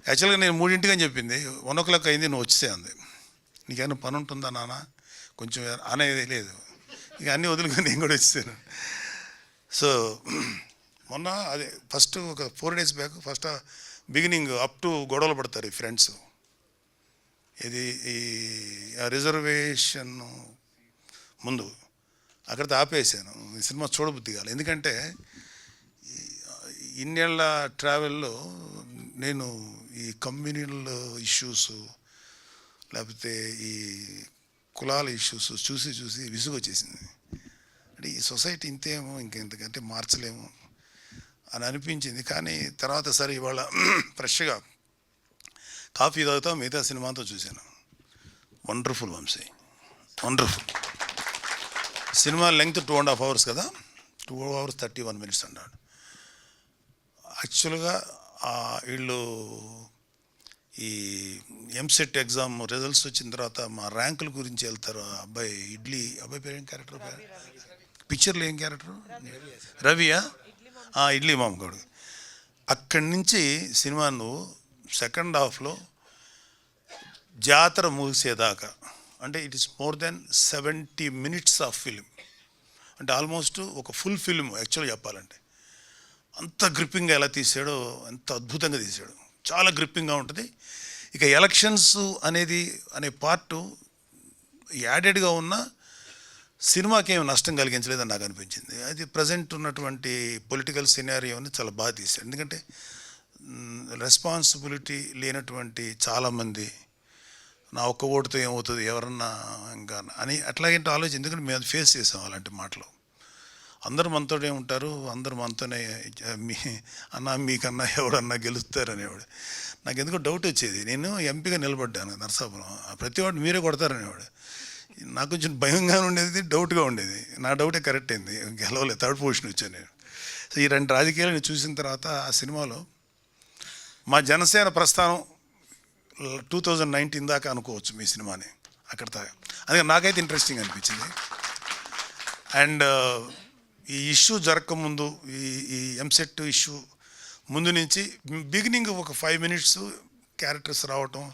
యాక్చువల్గా నేను 3ంటికి అని చెప్పింది, 1 అయింది, నువ్వు వచ్చేసే అంది. నీకేమైనా పని ఉంటుందా నాన్న కొంచెం అనేది లేదు, ఇక అన్నీ వదులుకొని నేను కూడా వచ్చేసాను. సో మొన్న అదే ఫస్ట్ ఒక 4 days back first beginning up to గొడవలు పడతారు ఈ ఫ్రెండ్స్. ఇది ఈ రిజర్వేషన్ ముందు అక్కడితో ఆపేసాను. ఈ సినిమా చూడబుద్ధి కాదు, ఎందుకంటే ఇన్నేళ్ల ట్రావెల్లో నేను ఈ కమ్యూనల్ ఇష్యూస్ లేకపోతే ఈ కులాల ఇష్యూస్ చూసి చూసి విసుగు వచ్చేసింది. అంటే ఈ సొసైటీ ఇంతేమో ఇంకెంతకంటే మార్చలేము అని అనిపించింది. కానీ తర్వాత సరే ఇవాళ ఫ్రెష్గా కాఫీ తాగుతా మిగతా సినిమాతో చూశాను. Wonderful Vamsi, wonderful cinema. Length 2.5 hours కదా, 2 hours 31 minutes అన్నాడు. యాక్చువల్గా వీళ్ళు ఈ ఎంసెట్ ఎగ్జామ్ రిజల్ట్స్ వచ్చిన తర్వాత మా ర్యాంకుల గురించి వెళ్తారు. అబ్బాయి పేరు ఏం క్యారెక్టర్, పిక్చర్లో ఏం క్యారెక్టర్, రవియా, ఇడ్లీ మామగాడు. అక్కడి నుంచి సినిమా నువ్వు సెకండ్ హాఫ్లో జాతర ముగిసేదాకా, అంటే it is more than 70 minutes of film. అంటే ఆల్మోస్ట్ ఒక ఫుల్ ఫిలిం యాక్చువల్గా చెప్పాలంటే. అంత గ్రిప్పింగ్గా ఎలా తీసాడో, ఎంత అద్భుతంగా తీసాడు, చాలా గ్రిప్పింగ్గా ఉంటుంది. ఇక ఎలక్షన్స్ అనే పార్టు యాడెడ్గా ఉన్న సినిమాకి ఏమి నష్టం కలిగించలేదని నాకు అనిపించింది. అది ప్రజెంట్ ఉన్నటువంటి పొలిటికల్ సినారియోని చాలా బాగా తీశాడు. ఎందుకంటే రెస్పాన్సిబిలిటీ లేనటువంటి చాలామంది నా ఒక్క ఓటుతో ఏమవుతుంది ఎవరన్నా ఇంకా అని అట్లాగంటే ఆలోచన, ఎందుకంటే మేము ఫేస్ చేసాం అలాంటి మాటలు. అందరూ మనతోనే ఉంటారు, అందరూ మనతోనే మీకన్నా ఎవడన్నా గెలుస్తారు అనేవాడు. నాకు ఎందుకో డౌట్ వచ్చేది. నేను ఎంపీగా నిలబడ్డాను నరసాపురం, ప్రతివాడు మీరే కొడతారనేవాడు. నాకు కొంచెం భయంగా ఉండేది, డౌట్గా ఉండేది. నా డౌటే కరెక్ట్ అయింది, గెలవలేదు, 3rd పొజిషన్ వచ్చాను నేను. సో ఈ 2 రాజకీయాలను చూసిన తర్వాత ఆ సినిమాలో మా జనసేన ప్రస్థానం 2019 దాకా అనుకోవచ్చు మీ సినిమాని అక్కడ దాకా. అందుకే నాకైతే ఇంట్రెస్టింగ్ అనిపించింది. అండ్ ఈ ఇష్యూ జరగకముందు, ఈ ఎంసెట్ ఇష్యూ ముందు నుంచి బిగినింగ్ ఒక 5 minutes క్యారెక్టర్స్ రావటం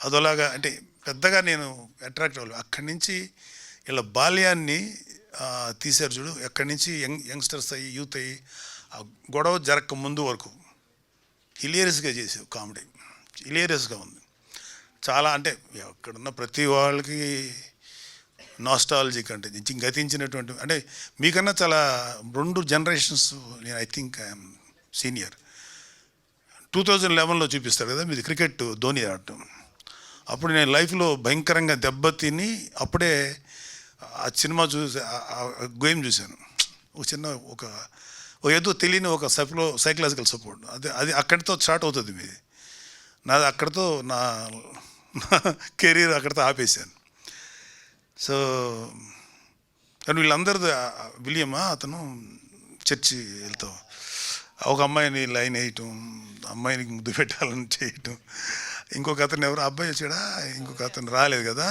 అదోలాగా, అంటే పెద్దగా నేను అట్రాక్ట్ అవ్వలేదు. అక్కడి నుంచి ఇలా బాల్యాన్ని తీశారు చూడు, ఎక్కడి నుంచి యంగ్స్టర్స్ అయ్యి యూత్ అయ్యి ఆ గొడవ జరగక ముందు వరకు హిలేరియస్గా చేసావు కామెడీ, హిలేరియస్గా ఉంది చాలా. అంటే అక్కడున్న ప్రతి వాళ్ళకి నాస్టాలజిక్, అంటే గతించినటువంటి, అంటే మీకన్నా చాలా 2 generations నేను ఐ థింక్ ఐఎమ్ సీనియర్. 2011లో చూపిస్తారు కదా మీది క్రికెట్, ధోని ఆడటం. అప్పుడు నేను లైఫ్లో భయంకరంగా దెబ్బతిని అప్పుడే ఆ సినిమా చూసి గేమ్ చూశాను. ఒక చిన్న ఒక ఏదో తెలియని ఒక సైకలాజికల్ సపోర్ట్, అది అక్కడితో స్టార్ట్ అవుతుంది మీది. నాది అక్కడితో నా కెరీర్ అక్కడితో ఆపేశాను. సో కానీ వీళ్ళందరిది విలియమా, అతను చర్చి వెళ్తాం, ఒక అమ్మాయిని లైన్ వేయటం, అమ్మాయినికి ముద్దు పెట్టాలని చేయటం. ఇంకొక అతను ఎవరు అబ్బాయి వచ్చాడా, ఇంకొక అతను రాలేదు కదా,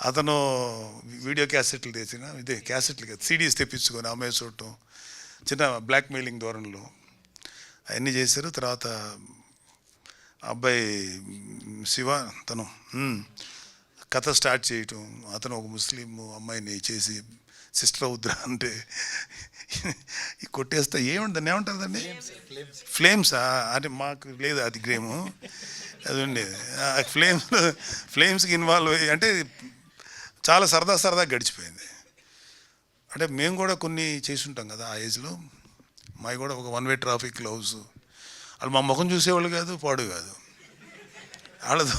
అతను వీడియో క్యాసెట్లు తెచ్చిన, ఇదే క్యాసెట్లు కదా, CDs తెప్పించుకొని అమ్మాయి చూడటం, చిన్న బ్లాక్మెయిలింగ్ ధోరణిలో అవన్నీ చేశారు. తర్వాత అబ్బాయి శివ తను కథ స్టార్ట్ చేయటం, అతను ఒక ముస్లిం అమ్మాయిని చేసి సిస్టర్ అవుద్రా అంటే కొట్టేస్తా ఏముంటుంది, ఏముంటుందండి ఫ్లేమ్స్, అంటే మాకు లేదు అది గేము, అది ఉండేది. ఫ్లేమ్స్కి ఇన్వాల్వ్ అయ్యి, అంటే చాలా సరదా గడిచిపోయింది. అంటే మేము కూడా కొన్ని చేసి ఉంటాం కదా ఆ ఏజ్లో. మావి కూడా ఒక 1-way ట్రాఫిక్ లవ్స్, వాళ్ళు మా ముఖం చూసేవాళ్ళు కాదు, పాడు కాదు, వాళ్ళతో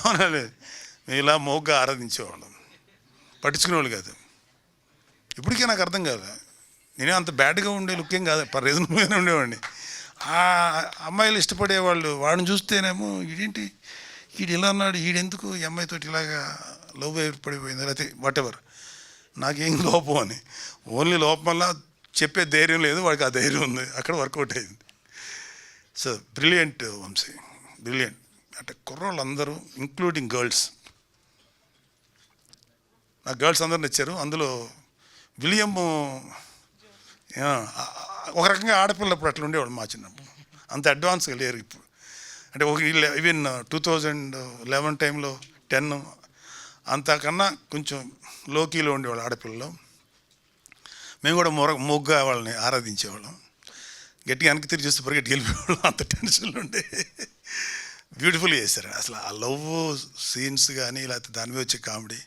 మేము ఇలా మోగ్గా ఆరాధించేవాళ్ళం, పట్టించుకునేవాళ్ళు కాదు. ఇప్పటికే నాకు అర్థం కాదు, నేనే అంత బ్యాడ్గా ఉండే లుక్కేం కాదు, రీజనబుల్గానే ఉండేవాడిని. ఆ అమ్మాయిలు ఇష్టపడేవాళ్ళు, వాడిని చూస్తేనేమో ఈడేంటి ఈడు ఇలా అన్నాడు, ఈడెందుకు ఈ అమ్మాయితో ఇలాగా లవ్ ఏర్పడిపోయింది, లేకపోతే వాట్ ఎవర్, నాకేం లోపం అని. ఓన్లీ లోపం వల్ల చెప్పే ధైర్యం లేదు, వాడికి ఆ ధైర్యం ఉంది, అక్కడ వర్కౌట్ అయింది. So brilliant Vamsi, brilliant. అంటే కుర్రోళ్ళు అందరూ ఇంక్లూడింగ్ గర్ల్స్, నాకు గర్ల్స్ అందరూ నచ్చారు. అందులో విలియం ఒక రకంగా ఆడపిల్లప్పుడు అట్లా ఉండేవాడు మా చిన్నప్పుడు, అంత అడ్వాన్స్గా లేరు ఇప్పుడు. అంటే ఒక ఈవెన్ 2011 టైంలో 10 అంతకన్నా కొంచెం లోకీలో ఉండేవాళ్ళు ఆడపిల్లలు. మేము కూడా మొగ్గా వాళ్ళని ఆరాధించేవాళ్ళం. గట్టిగా వెనక్కి తిరిగి చూస్తే పరిగెట్టి వెళ్ళిపోయేవాళ్ళం, అంత టెన్షన్లు ఉండే. బ్యూటిఫుల్గా చేశారు అసలు ఆ లవ్ సీన్స్ కానీ లేకపోతే దాని మీద వచ్చే కామెడీ.